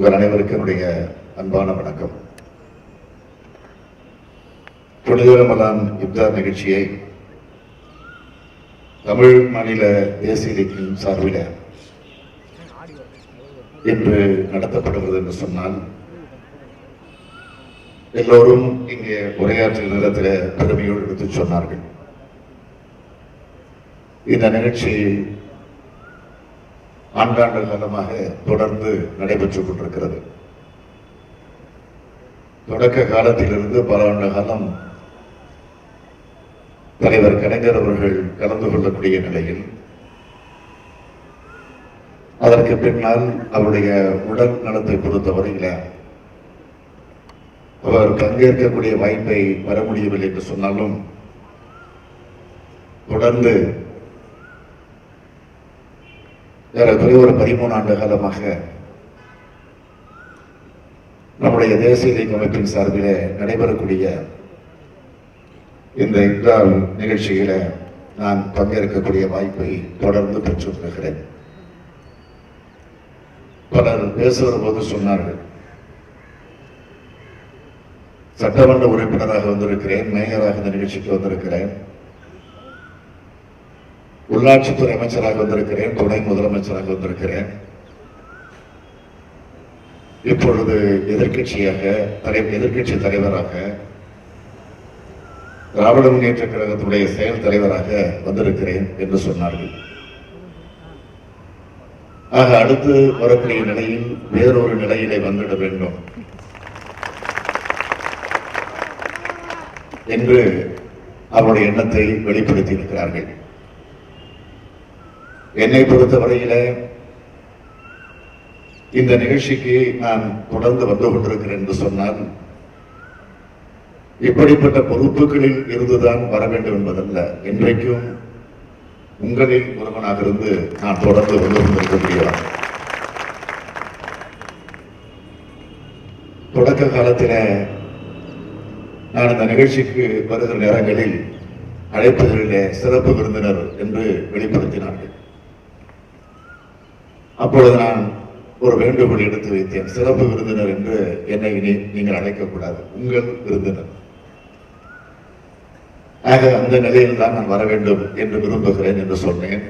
உங்கள் அனைவருக்கும் என்னுடைய அன்பான வணக்கம். புனித ரமலான் இப்தார் நிகழ்ச்சியை தமிழ் மாநில தேசிய இயக்கத்தின் சார்பில் இன்று நடத்தப்படுகிறது என்று சொன்னால் எல்லோரும் இங்கே உரையாற்றிய நேரத்தில் பெருமையோடு எடுத்து சொன்னார்கள். இந்த நிகழ்ச்சி ஆண்டாண்டு காலமாக தொடர்ந்து நடைபெற்றுக் கொண்டிருக்கிறது. தொடக்க காலத்திலிருந்து பல ஆண்டு காலம் தலைவர் கலைஞர் அவர்கள் கலந்து கொள்ளக்கூடிய நிலையில் அதற்கு பின்னால் அவருடைய உடல் நலத்தை பொறுத்தவரையில் அவர் பங்கேற்கக்கூடிய வாய்ப்பை வர முடியவில்லை என்று சொன்னாலும் தொடர்ந்து ஏறக்குறைய ஒரு 13 ஆண்டு காலமாக நம்முடைய தேசிய இயக்க அமைப்பின் சார்பில் நடைபெறக்கூடிய இந்த இப்தார் நிகழ்ச்சியில நான் பங்கேற்கக்கூடிய வாய்ப்பை தொடர்ந்து பெற்று வருகிறேன். பலர் பேசுகிற போது சொன்னார்கள், சட்டமன்ற உறுப்பினராக வந்திருக்கிறேன், மேயராக இந்த நிகழ்ச்சிக்கு வந்திருக்கிறேன், உள்ளாட்சித்துறை அமைச்சராக வந்திருக்கிறேன், துணை முதலமைச்சராக வந்திருக்கிறேன், இப்பொழுது எதிர்க்கட்சி தலைவராக திராவிட முன்னேற்ற கழகத்துடைய செயல் தலைவராக வந்திருக்கிறேன் என்று சொன்னார்கள். ஆக அடுத்து வரக்கூடிய நிலையில் வேறொரு நிலையிலே வந்துட வேண்டும் என்று அவருடைய எண்ணத்தை வெளிப்படுத்தி இருக்கிறார்கள். என்னை பொறுத்தவரையில இந்த நிகழ்ச்சிக்கு நான் தொடர்ந்து வந்து கொண்டிருக்கிறேன் என்று சொன்னால் இப்படிப்பட்ட பொறுப்புகளில் இருந்துதான் வர வேண்டும் என்பதல்ல. இன்றைக்கும் உங்களில் ஒருவனாக இருந்து நான் தொடர்ந்து வந்து கொண்டிருக்கக்கூடியவன். தொடக்க காலத்தில் நான் இந்த நிகழ்ச்சிக்கு வருகிற நேரங்களில் அழைப்புகளிலே சிறப்பு விருந்தினர் என்று வெளிப்படுத்தினார்கள். அப்பொழுது நான் ஒரு வேண்டுகோள் எடுத்து வைத்தேன், சிறப்பு விருந்தினர் என்று என்னை நீங்கள் அழைக்கக்கூடாது, உங்கள் விருந்தினர். ஆக அந்த நிலையில் தான் நான் வர வேண்டும் என்று விரும்புகிறேன் என்று சொன்னேன்.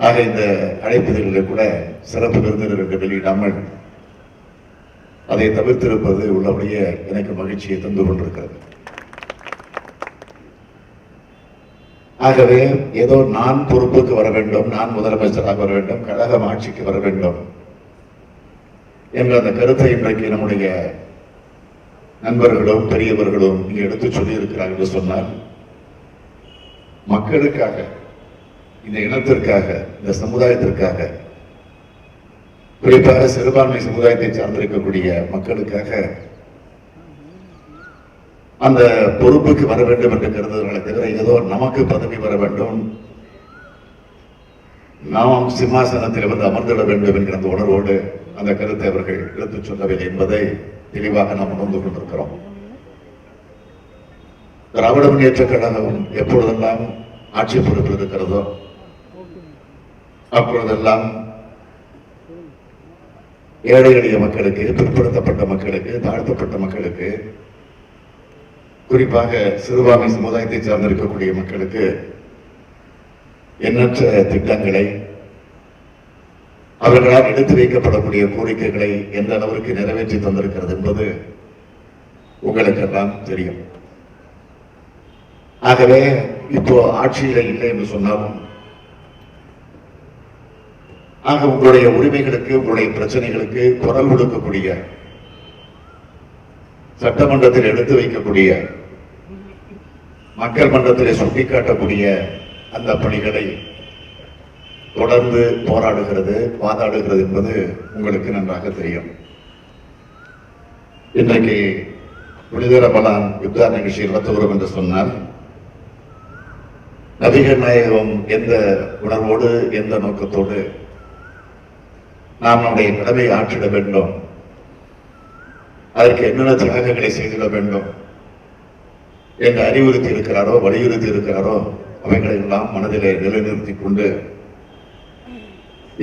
ஆக இந்த அழைப்புகளில் கூட சிறப்பு விருந்தினர் என்று வெளியிடாமல் அதை தவிர்த்திருப்பது உள்ளபடியே எனக்கு மகிழ்ச்சியை தந்து கொண்டிருக்கிறது. ஆகவே ஏதோ நான் பொறுப்புக்கு வர வேண்டும், நான் முதலமைச்சராக வர வேண்டும், கழகம் ஆட்சிக்கு வர வேண்டும் என்ற அந்த கருத்தை இன்றைக்கு நம்முடைய நண்பர்களும் பெரியவர்களும் இங்கே எடுத்து சொல்லி இருக்கிறார்கள் என்று சொன்னால், மக்களுக்காக, இந்த இனத்திற்காக, இந்த சமுதாயத்திற்காக, குறிப்பாக சிறுபான்மை சமுதாயத்தை சார்ந்திருக்கக்கூடிய மக்களுக்காக அந்த பொறுப்புக்கு வர வேண்டும் என்று கருதுவர்களை தவிர ஏதோ நமக்கு பதவி வர வேண்டும், நாம் சிம்மாசனத்தில் வந்து அமர்ந்திட வேண்டும் என்கிற அந்த உணர்வோடு அந்த கருத்தை அவர்கள் எடுத்துச் சொல்லவில்லை என்பதை தெளிவாக நாம் உணர்ந்து கொண்டிருக்கிறோம். திராவிட முன்னேற்ற கழகம் எப்பொழுதெல்லாம் ஆட்சி பொறுப்பில் இருக்கிறதோ அப்பொழுதெல்லாம் ஏழை எளிய மக்களுக்கு, பிற்படுத்தப்பட்ட மக்களுக்கு, தாழ்த்தப்பட்ட மக்களுக்கு, குறிப்பாக சிறுபான்மை சமுதாயத்தை சார்ந்திருக்கக்கூடிய மக்களுக்கு எண்ணற்ற திட்டங்களை, அவர்களால் எடுத்து வைக்கப்படக்கூடிய கோரிக்கைகளை எந்த அளவிற்கு நிறைவேற்றி தந்திருக்கிறது என்பது உங்களுக்கெல்லாம் தெரியும். ஆகவே இப்போ ஆட்சியில இல்லை என்று சொன்னாலும், ஆக உங்களுடைய உரிமைகளுக்கு, உங்களுடைய பிரச்சனைகளுக்கு குரல் கொடுக்கக்கூடிய, சட்டமன்றத்தில் எடுத்து வைக்கக்கூடிய, மக்கள் மன்றத்திலே சுட்டிக்காட்டக்கூடிய அந்த பணிகளை தொடர்ந்து போராடுகிறது, வாதாடுகிறது என்பது உங்களுக்கு நன்றாக தெரியும். இன்றைக்கு புனித ரமலான் இப்தார் நிகழ்ச்சி நடத்துகிறோம் என்று சொன்னால், நபிகள் நாயகம் எந்த உணர்வோடு, எந்த நோக்கத்தோடு நாம் நம்முடைய கடமையை ஆற்றிட வேண்டும், அதற்கு என்னென்ன தியாகங்களை செய்திட வேண்டும் என்று அறிவுறுத்தி இருக்கிறாரோ, வலியுறுத்தி இருக்கிறாரோ, அவைகளை எல்லாம் மனதிலே நிலைநிறுத்திக் கொண்டு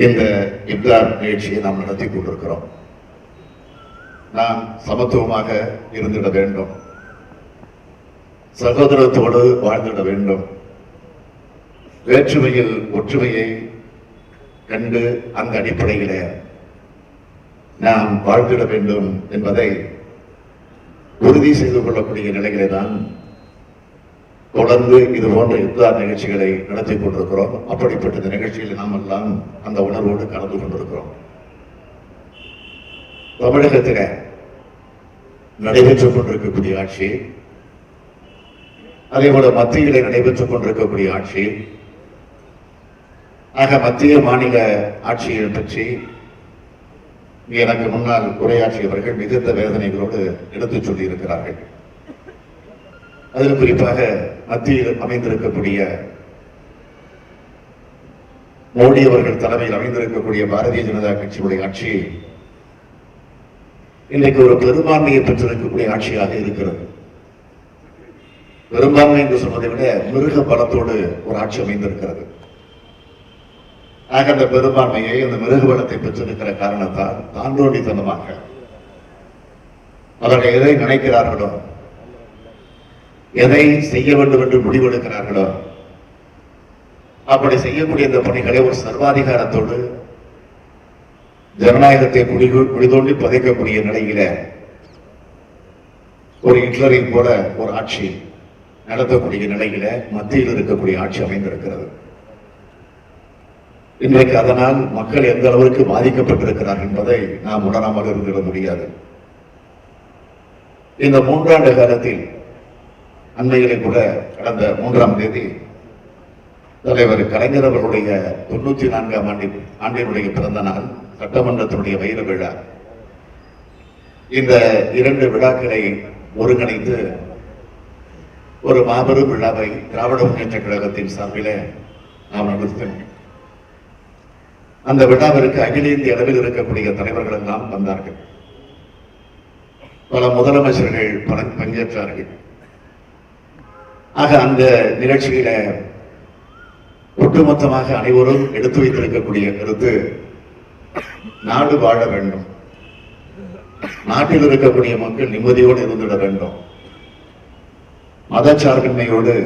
இந்த இப்தார் நிகழ்ச்சியை நாம் நடத்தி கொண்டிருக்கிறோம். நாம் சமத்துவமாக இருந்திட வேண்டும், சகோதரத்தோடு வாழ்ந்திட வேண்டும், வேற்றுமையில் ஒற்றுமையை கண்டு அந்த அடிப்படையில் நாம் வாழ்ந்திட வேண்டும் என்பதை உறுதி செய்து கொள்ளக்கூடிய நிலையிலே தான் தொடர்ந்து இது போன்ற இப்தார் நிகழ்ச்சிகளை நடத்தி கொண்டிருக்கிறோம். அப்படிப்பட்ட இந்த நிகழ்ச்சியில் நாம் எல்லாம் அந்த உணர்வோடு கலந்து கொண்டிருக்கிறோம். தமிழகத்தில் நடைபெற்றுக் கொண்டிருக்கக்கூடிய ஆட்சி, அதே போல மத்தியிலே நடைபெற்றுக் கொண்டிருக்கக்கூடிய ஆட்சி, ஆக மத்திய மாநில ஆட்சியை பற்றி எனக்கு முன்னால் உரையாற்றியவர்கள் மிகுந்த வேதனைகளோடு எடுத்துச் சொல்லி இருக்கிறார்கள். அதில் குறிப்பாக மத்தியில் அமைந்திருக்கக்கூடிய மோடி அவர்கள் தலைமையில் அமைந்திருக்கக்கூடிய பாரதிய ஜனதா கட்சியுடைய ஆட்சி இன்றைக்கு ஒரு பெரும்பான்மையை பெற்றிருக்கக்கூடிய ஆட்சியாக இருக்கிறது. பெரும்பான்மை என்று சொன்னதை விட மிருக பலத்தோடு ஒரு ஆட்சி அமைந்திருக்கிறது. ஆக அந்த பெரும்பான்மையை, அந்த மிருக பலத்தை பெற்றிருக்கிற காரணத்தால் தாண்டோண்டித்தனமாக அவர்கள் எதை நினைக்கிறார்களோ, எதை செய்ய வேண்டும் என்று முடிவெடுக்கிறார்களோ அப்படி செய்யக்கூடிய இந்த பணிகளை ஒரு சர்வாதிகாரத்தோடு ஜனநாயகத்தை குடிதோண்டி புதைக்கக்கூடிய நிலையில ஒரு ஹிட்லரை போல ஒரு ஆட்சி நடத்தக்கூடிய நிலையில மத்தியில் இருக்கக்கூடிய ஆட்சி அமைந்திருக்கிறது. இன்றைக்கு அதனால் மக்கள் எந்த அளவிற்கு பாதிக்கப்பட்டிருக்கிறார் என்பதை நாம் உணராமல் இருந்துவிட முடியாது. இந்த 3 ஆண்டு காலத்தில் அண்மையிலே கூட கடந்த 3ஆம் தேதி தலைவர் கலைஞர் அவர்களுடைய 94ஆம் ஆண்டினுடைய பிறந்த நாள், சட்டமன்றத்தினுடைய வைர விழா. இந்த 2 விழாக்களை ஒருங்கிணைத்து ஒரு மாபெரும் விழாவை திராவிட முன்னேற்ற கழகத்தின் சார்பில் நாம் நடத்தினோம். அந்த விழாவிற்கு அகில இந்திய அளவில் இருக்கக்கூடிய தலைவர்கள் எல்லாம் வந்தார்கள். பல முதலமைச்சர்கள் பங்கேற்றார்கள். ஆக அந்த நிகழ்ச்சியில ஒட்டுமொத்தமாக அனைவரும் எடுத்து வைத்திருக்கக்கூடிய கருத்து, நாடு வாழ வேண்டும், நாட்டில் இருக்கக்கூடிய மக்கள் நிம்மதியோடு இருந்திட வேண்டும், மதச்சார்பின்மையோடு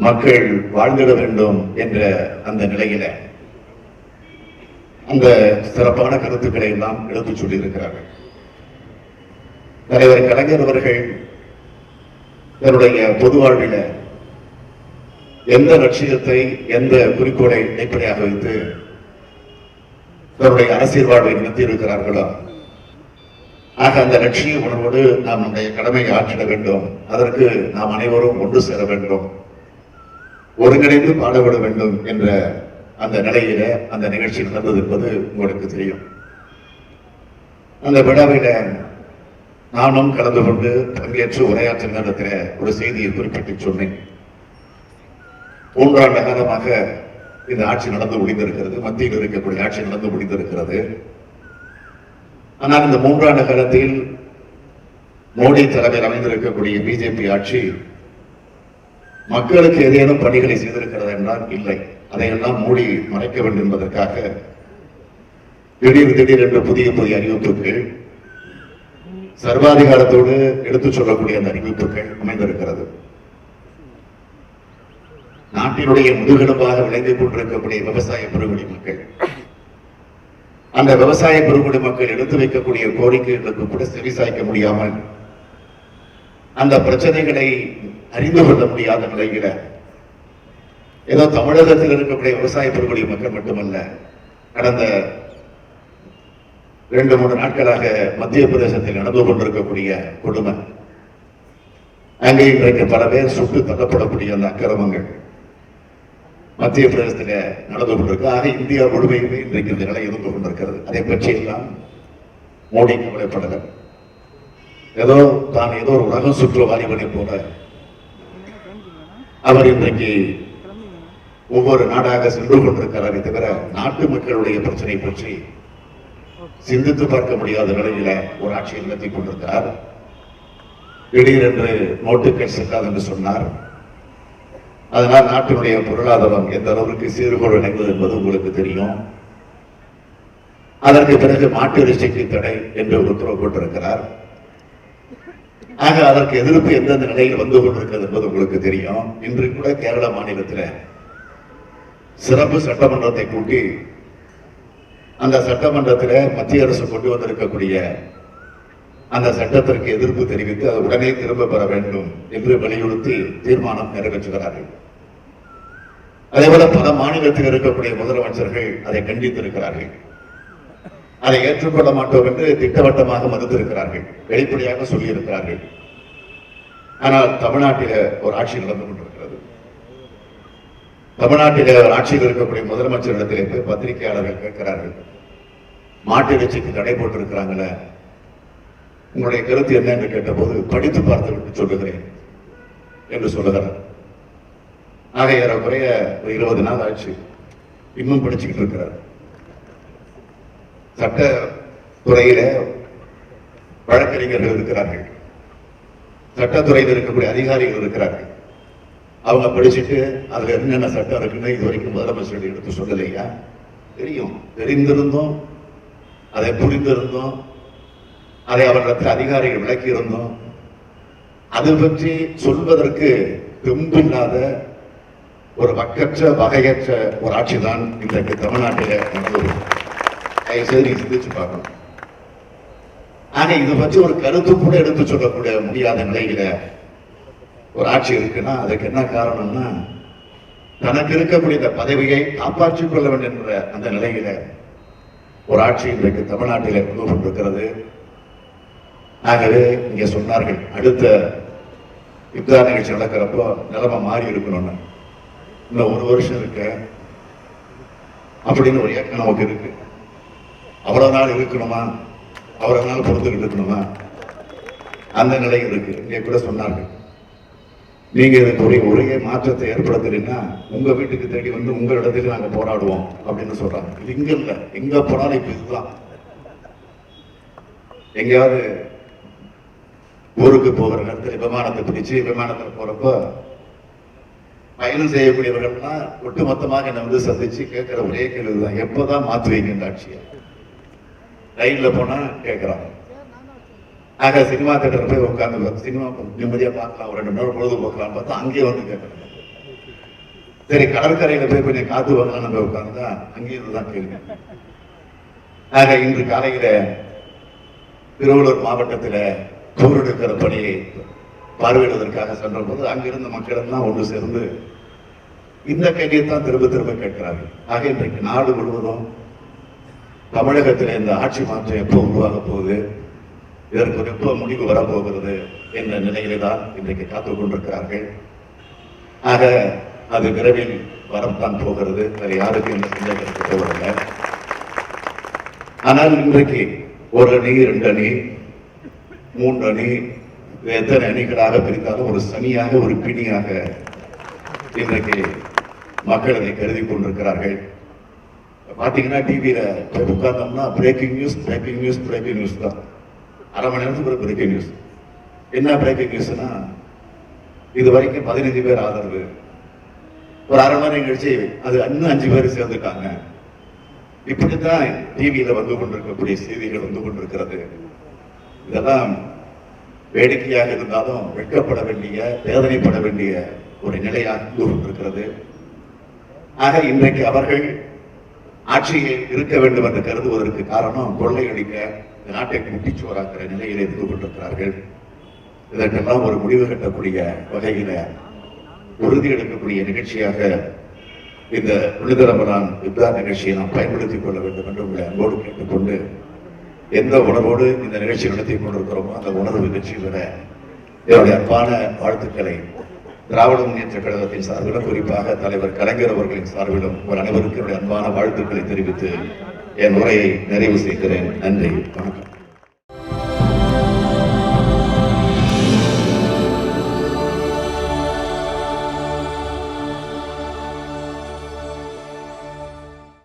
மக்கள் வாழ்ந்திட வேண்டும் என்ற அந்த நிலையில அந்த சிறப்பான கருத்துக்களை எல்லாம் எடுத்துச் சொல்லி இருக்கிறார்கள். தலைவர் கலைஞர் அவர்கள் தன்னுடைய பொது வாழ்வில எந்த லட்சியத்தை, எந்த குறிக்கோளை அடிப்படையாக வைத்து தன்னுடைய அரசியல் வாழ்வை நடத்தியிருக்கிறார்களோ, ஆக அந்த லட்சிய உணர்வோடு நாம் நம்முடைய கடமையை ஆற்றிட வேண்டும். அதற்கு நாம் அனைவரும் ஒன்று சேர வேண்டும், ஒருங்கிணைந்து பாடுபட வேண்டும் என்ற அந்த நிலையில அந்த நிகழ்ச்சி நடந்தது என்பது உங்களுக்கு தெரியும். அந்த விழாவில நானும் கலந்து கொண்டு பங்கேற்று உரையாற்றும் நேரத்தில் ஒரு செய்தியை குறிப்பிட்டு சொன்னேன். 3 ஆண்டு காலமாக இந்த ஆட்சி நடந்து முடிந்திருக்கிறது, மத்தியில் இருக்கக்கூடிய ஆட்சி நடந்து முடிந்திருக்கிறது. ஆனால் இந்த 3 ஆண்டு காலத்தில் மோடி தலைமையில் அமைந்திருக்கக்கூடிய பிஜேபி ஆட்சி மக்களுக்கு ஏதேனும் பணிகளை செய்திருக்கிறது என்றால் இல்லை. அதையெல்லாம் மூடி மறைக்க வேண்டும் என்பதற்காக திடீர் என்று புதிய அறிவிப்புகள், சர்வாதிகாரத்தோடு எடுத்துச் சொல்லக்கூடிய அந்த அறிவிப்புகள் அமைந்திருக்கிறது. நாட்டினுடைய முதுகெலும்பாக விளைந்து கொண்டிருக்கக்கூடிய விவசாய பெருங்குடி மக்கள், அந்த விவசாய பெருங்குடி மக்கள் எடுத்து வைக்கக்கூடிய கோரிக்கைகளுக்கு கூட செவிசாய்க்க முடியாமல், அந்த பிரச்சனைகளை அறிந்து கொள்ள முடியாத நிலையில ஏதோ தமிழகத்தில் இருக்கக்கூடிய விவசாய பெருங்குடி மக்கள் மட்டுமல்ல, கடந்த 2-3 நாட்களாக மத்திய பிரதேசத்தில் நடந்து கொண்டிருக்கக்கூடிய கொடுமை, அங்கே இன்றைக்கு பல பேர் சுட்டு தள்ளப்படக்கூடிய அந்த அக்கிரமங்கள் மத்திய பிரதேசத்தில் நடந்து கொண்டிருக்கு. ஆக இந்தியா முழுமையுமே இன்றைக்கு இந்த நிலை இருந்து கொண்டிருக்கிறது. அதை பற்றி எல்லாம் மோடி கவலைப்படல. ஏதோ ஒரு உலகம் சுற்றுவாரி பண்ணி போல அவர் இன்றைக்கு ஒவ்வொரு நாடாக சென்று கொண்டிருக்கிறாரே தவிர நாட்டு மக்களுடைய பிரச்சனை பற்றி சிந்தித்து பார்க்க முடியாத நிலையில ஒரு ஆட்சியை நடத்தி கொண்டிருக்கிறார். திடீரென்று நோட்டுகள் செல்லாது என்று சொன்னார். அதனால் நாட்டினுடைய பொருளாதாரம் எந்த அளவுக்கு சீர்கோடு அடைந்தது என்பது உங்களுக்கு தெரியும். அதற்கு பிறகு மாட்டு இறைச்சிக்கு தடை என்று உத்தரவு போட்டிருக்கிறார். ஆக அதற்கு எதிர்ப்பு எந்தெந்த நிலையில் வந்து கொண்டிருக்கிறது என்பது உங்களுக்கு தெரியும். இன்று கூட கேரள மாநிலத்தில் சிறப்பு சட்டமன்றத்தை கூட்டி அந்த சட்டமன்றத்தில் மத்திய அரசு கொண்டு வந்திருக்கக்கூடிய அந்த சட்டத்திற்கு எதிர்ப்பு தெரிவித்து அதை உடனே திரும்ப பெற வேண்டும் என்று வலியுறுத்தி தீர்மானம் நிறைவேற்றுகிறார்கள். அதேபோல பல மாநிலத்தில் இருக்கக்கூடிய முதலமைச்சர்கள் அதை கண்டித்திருக்கிறார்கள். அதை ஏற்றுக்கொள்ள மாட்டோம் என்று திட்டவட்டமாக மறுத்திருக்கிறார்கள், வெளிப்படையாக சொல்லியிருக்கிறார்கள். ஆனால் தமிழ்நாட்டில ஒரு ஆட்சி நடந்து கொண்டிருக்கிறது. தமிழ்நாட்டில ஒரு ஆட்சியில் இருக்கக்கூடிய முதலமைச்சரிடத்திலே போய் பத்திரிகையாளர்கள் கேட்கிறார்கள், மாட்டு இறைச்சிக்கு தடை போட்டிருக்கிறாங்கள, உங்களுடைய கருத்து என்ன என்று கேட்டபோது படித்து பார்த்து விட்டு சொல்லுகிறேன் என்று சொல்லுகிறார். ஆக ஏறக்குறைய 20 நாள் ஆச்சு, இன்னும் படிச்சுக்கிட்டு இருக்கிறார். சட்டத்துறையில வழக்கறிஞர்கள் இருக்கிறார்கள், சட்டத்துறையில் இருக்கக்கூடிய அதிகாரிகள் இருக்கிறார்கள். அவங்க படிச்சுட்டு அதுல என்னென்ன சட்டம் இருக்குன்னு இது வரைக்கும் முதலமைச்சர் எடுத்து சொல்லலையா? தெரியும், தெரிந்திருந்தோம், அதை புரிந்திருந்தோம், அதை அவர்களிடத்தில் அதிகாரிகள் விளக்கி இருந்தோம். அது பற்றி சொல்வதற்கு தெம்பில்லாத ஒரு வக்கற்ற வகையற்ற ஒரு ஆட்சி தான் இன்றைக்கு தமிழ்நாட்டில் சிந்திச்சு பார்க்கணும். ஆனா இது பற்றி ஒரு கருத்து கூட எடுத்து சொல்லக்கூடிய முடியாத நிலையில ஒரு ஆட்சி இருக்குன்னா அதுக்கு என்ன காரணம்னா, தனக்கு இருக்கக்கூடிய இந்த பதவியை காப்பாற்றிக் கொள்ள வேண்டும் என்ற அந்த நிலையில ஒரு ஆட்சி இன்றைக்கு தமிழ்நாட்டில் இருந்து கொண்டிருக்கிறது. ஆகவே இங்க சொன்னார்கள், அடுத்த இப்தார் நிகழ்ச்சி நடக்கிறப்போ நிலைமை மாறி இருக்கணும்னு. இன்னும் 1 வருஷம் இருக்கு அப்படின்னு ஒரு இயக்கம் நமக்கு இருக்கு. அவ்வளவு நாள் இருக்கணுமா, அவ்வளவு நாள் பொறுத்துக்கிட்டு இருக்கணுமா, அந்த நிலை இருக்கு. இங்கே கூட சொன்னார்கள், நீங்க இதுக்கு ஒரே மாற்றத்தை ஏற்படுத்துறீங்கன்னா உங்க வீட்டுக்கு தேடி வந்து உங்க இடத்துல நாங்க போராடுவோம் அப்படின்னு சொல்றாங்க. இது இங்க இல்ல, எங்க போனாலும் இப்ப இதுதான். எங்கேயாவது ஊருக்கு போகிற நேரத்தில் விமானத்தை பிடிச்சு விமானத்தில் போறப்ப பயணம் செய்யக்கூடியவர்கள்னா ஒட்டுமொத்தமாக என்ன வந்து சந்திச்சு கேட்கிற ஒரே கேள்விதான், எப்பதான் மாத்துவீங்க இந்த ஆட்சியை? ரயில்ல போனா கேட்கிறாங்க. ஆக சினிமா தேட்டர் போய் உட்காந்து சினிமா நிம்மதியா பார்க்கலாம், ஒரு 2 மணி நேரம் பொழுது போக்கலாம் பார்த்தா அங்கேயே வந்து கேட்கறாங்க. சரி, கடற்கரையில போய் கொஞ்சம் காத்து வாங்கலாம் நம்ம உட்கார்ந்தா அங்கேயும் இதுதான் கேள்வி. ஆக இன்று காலையில திருவள்ளூர் மாவட்டத்துல தூரெடுக்கிற பணியை பார்வையிடுவதற்காக சென்ற போது அங்கிருந்த மக்கள் எல்லாம் ஒன்று சேர்ந்து இந்த கேள்வியைத்தான் திரும்ப திரும்ப கேட்கிறார்கள். ஆக இன்றைக்கு நாடு முழுவதும் தமிழகத்தில் இந்த ஆட்சி மாற்றம் எப்போ உருவாக போகுது, இதற்கு ஒரு எப்போ முடிவு வரப்போகிறது என்ற நிலையிலே தான் இன்றைக்கு காத்துக் கொண்டிருக்கிறார்கள். ஆக அது விரைவில் வரத்தான் போகிறது, வேறு யாருக்கும் இந்த சந்தேகத்துக்கு போவதில்லை. ஆனால் இன்றைக்கு 1 அணி 2 அணி 3 அணி எத்தனை அணிகளாக பிரித்தாலும் ஒரு சனியாக ஒரு பிணியாக இன்றைக்கு மக்கள் அதை கருதி கொண்டிருக்கிறார்கள். பாத்தீங்கன்னா டிவியில உட்கார்ந்தோம்னா breaking news breaking news breaking news தான். அரை மணி நேரத்துக்கு ஒரு பிரேக்கிங் நியூஸ். என்ன பிரேக்கிங் நியூஸ்னா, இது வரைக்கும் 15 பேர் ஆதரவு, ஒரு அரை மணி நேரம் கழிச்சு அது இன்னும் 5 பேர் சேர்ந்துட்டாங்க. இப்படித்தான் டிவியில வந்து கொண்டிருக்கக்கூடிய செய்திகள் வந்து கொண்டிருக்கிறது. இதெல்லாம் வேடிக்கையாக இருந்தாலும் வெட்கப்பட வேண்டிய, வேதனைப்பட வேண்டிய ஒரு நிலையாக கொண்டிருக்கிறது. ஆக இன்றைக்கு அவர்கள் ஆட்சியில் இருக்க வேண்டும் என்று கருதுவதற்கு காரணம் கொள்ளையடிக்க, நாட்டை முட்டிச்சுவராக்கிற நிலையில் இருந்து கொண்டிருக்கிறார்கள். இதற்கெல்லாம் ஒரு முடிவு கட்டக்கூடிய வகையில உறுதி எடுக்கக்கூடிய நிகழ்ச்சியாக இந்த புனித ரமலான் இப்தார் நிகழ்ச்சியை நாம் பயன்படுத்திக் கொள்ள வேண்டும் என்று உங்களை அன்போடு கேட்டுக்கொண்டு, எந்த உணர்வோடு இந்த நிகழ்ச்சி நடத்தி கொண்டிருக்கிறோமோ அந்த உணர்வு வெற்றி பெற என்னுடைய அன்பான வாழ்த்துக்களை திராவிட முன்னேற்ற கழகத்தின் சார்பிலும், குறிப்பாக தலைவர் கலைஞர் அவர்களின் சார்பிலும் உங்கள் அனைவருக்கும் என்னுடைய அன்பான வாழ்த்துக்களை தெரிவித்து என் உரையை நிறைவு செய்கிறேன். நன்றி, வணக்கம்.